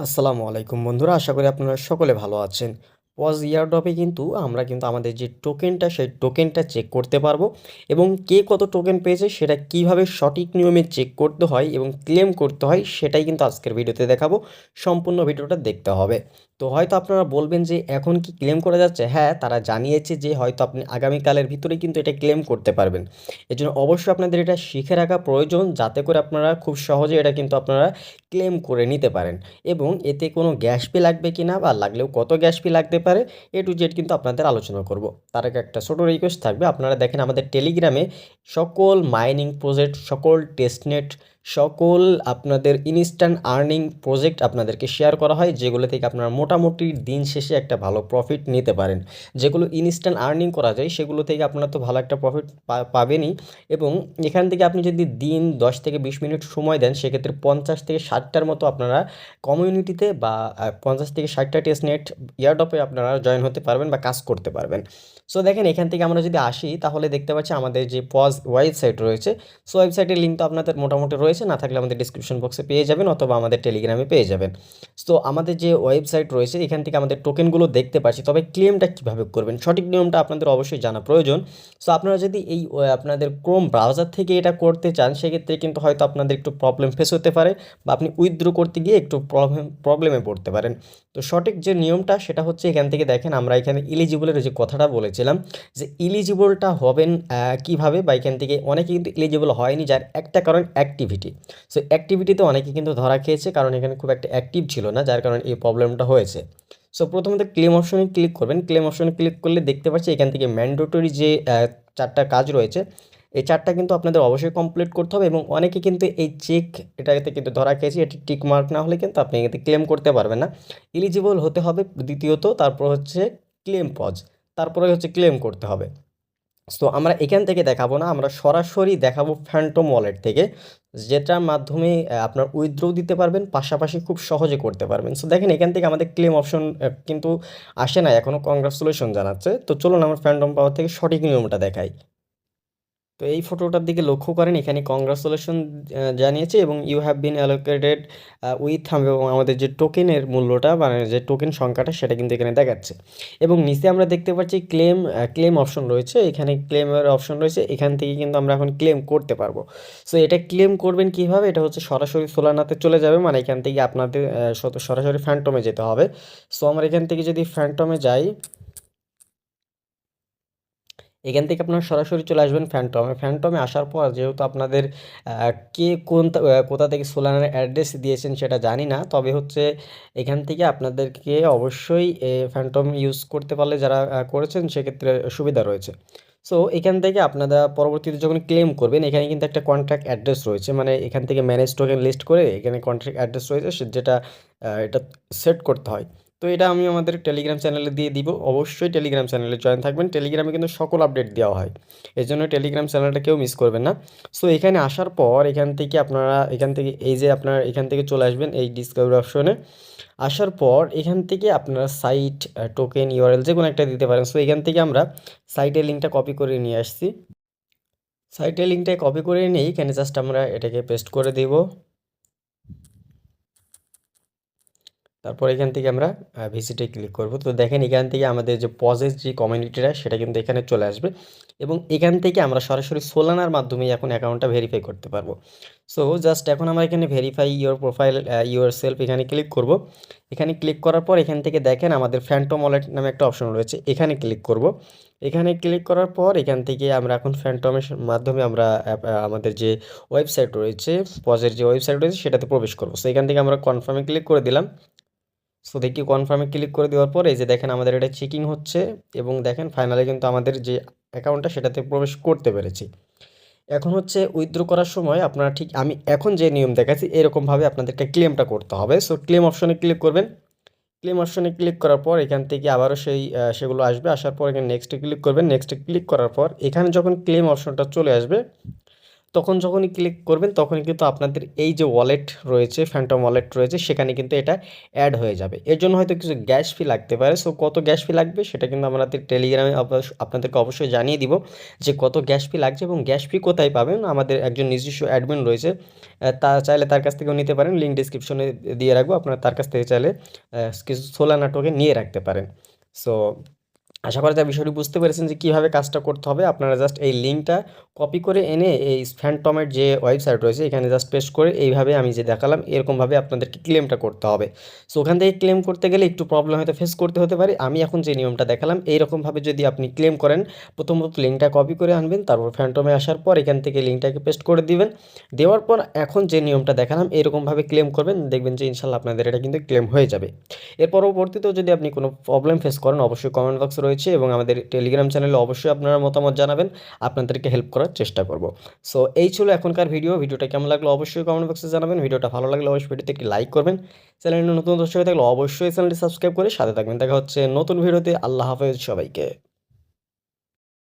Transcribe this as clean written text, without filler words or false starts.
আসসালামু আলাইকুম বন্ধুরা, আশা করি আপনারা সকলে ভালো আছেন। পজ ইয়ারড্রপে আমরা আমাদের যে টোকেনটা সেই টোকেনটা চেক করতে পারবো এবং কে কত টোকেন পেয়েছে সেটা কিভাবে সঠিক নিয়মে চেক করতে হয় এবং ক্লেম করতে হয় সেটাই কিন্তু আজকের ভিডিওতে দেখাবো। সম্পূর্ণ ভিডিওটা দেখতে হবে। তো হয়তো আপনারা বলবেন যে এখন কি ক্লেম করা যাচ্ছে? হ্যাঁ, তারা জানিয়েছে যে হয়তো আপনি আগামীকালের ভিতরেই কিন্তু এটা ক্লেম করতে পারবেন। এজন্য অবশ্যই আপনাদের এটা শিখে রাখা প্রয়োজন, যাতে করে আপনারা খুব সহজে এটা কিন্তু আপনারা ক্লেম করে নিতে পারেন। এবং এতে কোনো গ্যাস ফি লাগবে কি না বা লাগলেও কত গ্যাস ফি লাগতে পারে, এ টু জেড কিন্তু আপনাদের আলোচনা করব। তার আগে একটা ছোটো রিকোয়েস্ট থাকবে, আপনারা দেখেন আমাদের টেলিগ্রামে সকল মাইনিং প্রজেক্ট, সকল টেস্টনেট, সকল আপনাদের ইনস্ট্যান্ট আর্নিং প্রজেক্ট আপনাদেরকে শেয়ার করা হয়, যেগুলো থেকে আপনারা মোটামুটি দিন শেষে একটা ভালো প্রফিট নিতে পারেন। যেগুলো ইনস্ট্যান্ট আর্নিং করা যায় সেগুলো থেকে আপনারা তো ভালো একটা প্রফিট পাবেনই। এবং এখান থেকে আপনি যদি দিন 10 থেকে 20 মিনিট সময় দেন, সেক্ষেত্রে 50 থেকে 60টার মতো আপনারা কমিউনিটিতে বা 50 থেকে 60টা টেস্টনেট ইয়ারড্রপে আপনারা জয়েন হতে পারবেন বা কাজ করতে পারবেন। সো দেখেন, এখান থেকে আমরা যদি আসি তাহলে দেখতে পাচ্ছি আমাদের যে পজ ওয়েবসাইট রয়েছে। সো ওয়েবসাইটের লিঙ্ক তো আপনাদের মোটামুটি রয়েছে, না থাকলে আমাদের ডিসক্রিপশন বক্সে পেয়ে যাবেন অথবা আমাদের টেলিগ্রামে পেয়ে যাবেন। সো আমাদের যে ওয়েবসাইট রয়েছে এখান থেকে আমাদের টোকেনগুলো দেখতে পাচ্ছি, তবে ক্লেমটা কীভাবে করবেন সঠিক নিয়মটা আপনাদের অবশ্যই জানা প্রয়োজন। সো আপনারা যদি এই আপনাদের ক্রোম ব্রাউজার থেকে এটা করতে চান, সেক্ষেত্রে কিন্তু হয়তো আপনাদের একটু প্রবলেম ফেস হতে পারে বা আপনি উইথড্র করতে গিয়ে একটু প্রবলেমে পড়তে পারেন। তো সঠিক যে নিয়মটা সেটা হচ্ছে, এখান থেকে দেখেন আমরা এখানে ইলিজিবলের যে কথাটা বলেছিলাম, যে ইলিজিবলটা হবেন কিভাবে, বা এখান থেকে অনেকে কিন্তু ইলিজিবল হয়নি, যার একটা কারণ অ্যাক্টিভিটি। সো অ্যাক্টিভিটিতে অনেকে কিন্তু ধরা খেয়েছে, কারণ এখানে খুব একটা অ্যাক্টিভ ছিল না, যার কারণে এই প্রবলেমটা হয়েছে। সো প্রথমত ক্লেম অপশনে ক্লিক করবেন। ক্লেম অপশনে ক্লিক করলে দেখতে পাচ্ছি এখান থেকে ম্যান্ডেটরি যে 4টা কাজ রয়েছে, এই 4টা কিন্তু আপনাদের অবশ্যই কমপ্লিট করতে হবে। এবং অনেকে কিন্তু এই চেক এটাতে কিন্তু ধরা খেয়েছে, এটি টিক মার্ক না হলে কিন্তু আপনি এতে ক্লেম করতে পারবেন না। এলিজিবল হতে হবে দ্বিতীয়ত, তারপর হচ্ছে ক্লেম পজ, তারপরে হচ্ছে ক্লেম করতে হবে। সো আমরা এখান থেকে দেখাবো না, আমরা সরাসরি দেখাবো ফ্যান্টম ওয়ালেট থেকে, যেটার মাধ্যমে আপনার উইথড্র দিতে পারবেন, পাশাপাশি খুব সহজে করতে পারবেন। সো দেখেন, এখান থেকে আমাদের ক্লেম অপশন কিন্তু আসে না এখনও, কংগ্রাচুলেশন জানাচ্ছে। তো চলুন আমরা ফ্যান্টম পাওয়ার থেকে সঠিক নিয়মটা দেখাই। তো এই ফটোটার দিকে লক্ষ্য করেন, এখানে কংগ্রাচুলেশন জানিয়েছে এবং you have been allocated with, এবং আমাদের যে টোকেনের মূল্যটা মানে যে টোকেন সংখ্যাটা সেটা কিন্তু এখানে দেখাচ্ছে। এবং নিচে আমরা দেখতে পাচ্ছি ক্লেম অপশন রয়েছে, এখানে ক্লেমের অপশন রয়েছে, এখান থেকে কিন্তু আমরা এখন ক্লেম করতে পারবো। সো এটা ক্লেম করবেন কিভাবে, এটা হচ্ছে সরাসরি সোলানাতে চলে যাবে, মানে এখান থেকে আপনাদের সরাসরি ফ্যান্টমে যেতে হবে। সো আমরা এখান থেকে যদি ফ্যান্টমে যাই, এখান থেকে আপনারা সরাসরি চলে আসবেন ফ্যান্টমে। ফ্যান্টমে আসার পর যেহেতু আপনাদের কে কোথা থেকে সোলানার অ্যাড্রেস দিয়েছেন সেটা জানি না, তবে হচ্ছে এখান থেকে আপনাদেরকে অবশ্যই ফ্যান্টম ইউজ করতে পারলে যারা করেছেন সেক্ষেত্রে সুবিধা রয়েছে। সো এখান থেকে আপনারা পরবর্তীতে যখন ক্লেম করবেন, এখানে কিন্তু একটা কন্ট্রাক্ট অ্যাড্রেস রয়েছে, মানে এখান থেকে ম্যানেজ টোকেন লিস্ট করে এখানে কন্ট্রাক্ট অ্যাড্রেস রয়েছে, যেটা এটা সেট করতে হয়। তো এটা আমি আমাদের টেলিগ্রাম চ্যানেলে দিয়ে দিব, অবশ্যই টেলিগ্রাম চ্যানেলে জয়েন থাকবেন। টেলিগ্রামে কিন্তু সকল আপডেট দেওয়া হয়, এই জন্য টেলিগ্রাম চ্যানেলটা কেউ মিস করবেন না। সো এখানে আসার পর এখান থেকে আপনারা এখান থেকে এই যে আপনারা এখান থেকে চলে আসবেন এই ডিসকাভারি অপশনে। আসার পর এখান থেকে আপনারা সাইট, টোকেন, ইউআরএল যে কোনো একটা দিতে পারেন। সো এখান থেকে আমরা সাইটের লিঙ্কটা কপি করে নিয়ে আসছি। সাইটের লিঙ্কটা কপি করে নিয়ে এখানে জাস্ট আমরা এটাকে পেস্ট করে দেব। তারপর এখান থেকে আমরা ভিজিটে ক্লিক করব। তো দেখেন, এখান থেকে আমাদের যে পজেস যে কমিউনিটিটা সেটা কিন্তু এখানে চলে আসবে এবং এখান থেকে আমরা সরাসরি সোলানার মাধ্যমে এখন অ্যাকাউন্টটা ভেরিফাই করতে পারবো। সো জাস্ট এখন আমরা এখানে verify your profile your self এখানে ক্লিক করব। এখানে ক্লিক করার পর এখান থেকে দেখেন আমাদের ফ্যান্টম ওয়ালেট নামে একটা অপশন রয়েছে, এখানে ক্লিক করব। এখানে ক্লিক করার পর এখান থেকে আমরা এখন ফ্যান্টমের মাধ্যমে আমরা আমাদের যে ওয়েবসাইট রয়েছে, পজের যে ওয়েবসাইট রয়েছে সেটাতে প্রবেশ করবো। সো এখান থেকে আমরা কনফার্মে ক্লিক করে দিলাম। সো দেখি কনফার্মে ক্লিক করে দেওয়ার পর এই যে দেখেন আমাদের এটা চেকিং হচ্ছে এবং দেখেন ফাইনালি কিন্তু আমাদের যে অ্যাকাউন্টটা সেটাতে প্রবেশ করতে পেরেছি। এখন হচ্ছে উইথড্র করার সময় আপনারা ঠিক আমি এখন যে নিয়ম দেখাচ্ছি এরকমভাবে আপনাদেরকে ক্লেমটা করতে হবে। সো ক্লেম অপশনে ক্লিক করবেন। ক্লেম অপশনে ক্লিক করার পর এখান থেকে আবারও সেগুলো আসবে, আসার পর এখানে নেক্সটে ক্লিক করবেন। নেক্সটে ক্লিক করার পর এখানে যখন ক্লেম অপশনটা চলে আসবে তখন যখনই ক্লিক করবেন তখনই কিন্তু আপনাদের এই যে ওয়ালেট রয়েছে, ফ্যান্টম ওয়ালেট রয়েছে, সেখানে কিন্তু এটা অ্যাড হয়ে যাবে। এর জন্য হয়তো কিছু গ্যাস ফি লাগতে পারে। সো কত গ্যাস ফি লাগবে সেটা কিন্তু আমাদের টেলিগ্রামে আপনাদেরকে অবশ্যই জানিয়ে দিব যে কত গ্যাস ফি লাগছে এবং গ্যাস ফি কোথায় পাবেন। আমাদের একজন নিজস্ব অ্যাডমিন রয়েছে, তা চাইলে তার কাছ থেকেও নিতে পারেন, লিঙ্ক ডিসক্রিপশনে দিয়ে রাখবো, আপনারা তার কাছ থেকে চাইলে কিছু সোলানা টোকেন নিয়ে রাখতে পারেন। সো আশা করা যায় বিষয়টি বুঝতে পেরেছেন যে কীভাবে কাজটা করতে হবে। আপনারা জাস্ট এই লিঙ্কটা কপি করে এনে এই ফ্যান্টমের যে ওয়েবসাইট রয়েছে এখানে জাস্ট পেস্ট করে এইভাবে আমি যে দেখালাম এরকমভাবে আপনাদেরকে ক্লেমটা করতে হবে। সো ওখান থেকে ক্লেম করতে গেলে একটু প্রবলেম হয়তো ফেস করতে হতে পারে। আমি এখন যে নিয়মটা দেখালাম এইরকমভাবে যদি আপনি ক্লেম করেন, প্রথমত লিঙ্কটা কপি করে আনবেন, তারপর ফ্যান্টমে আসার পর এখান থেকে লিঙ্কটাকে পেস্ট করে দিবেন। দেওয়ার পর এখন যে নিয়মটা দেখালাম এরকমভাবে ক্লেম করবেন, দেখবেন যে ইনশাল্লাহ আপনাদের এটা কিন্তু ক্লেম হয়ে যাবে। এর পরবর্তীতেও যদি আপনি কোনো প্রবলেম ফেস করেন অবশ্যই কমেন্ট বক্স রয়েছে এবং আমাদের টেলিগ্রাম চ্যানেলে অবশ্যই আপনারা মতামত জানাবেন, আপনাদেরকে হেল্প করার চেষ্টা করব। সো এই ছিল এখনকার ভিডিওটা কেমন লাগলো অবশ্যই কমেন্ট বক্সে জানাবেন। ভিডিওটা ভালো লাগলে অবশ্যই ভিডিওতে একটি লাইক করবেন। চ্যানেলে নতুন দর্শক হয়ে থাকলে অবশ্যই চ্যানেলটি সাবস্ক্রাইব করে সাথে থাকবেন। দেখা হচ্ছে নতুন ভিডিওতে। আল্লাহ হাফেজ সবাইকে।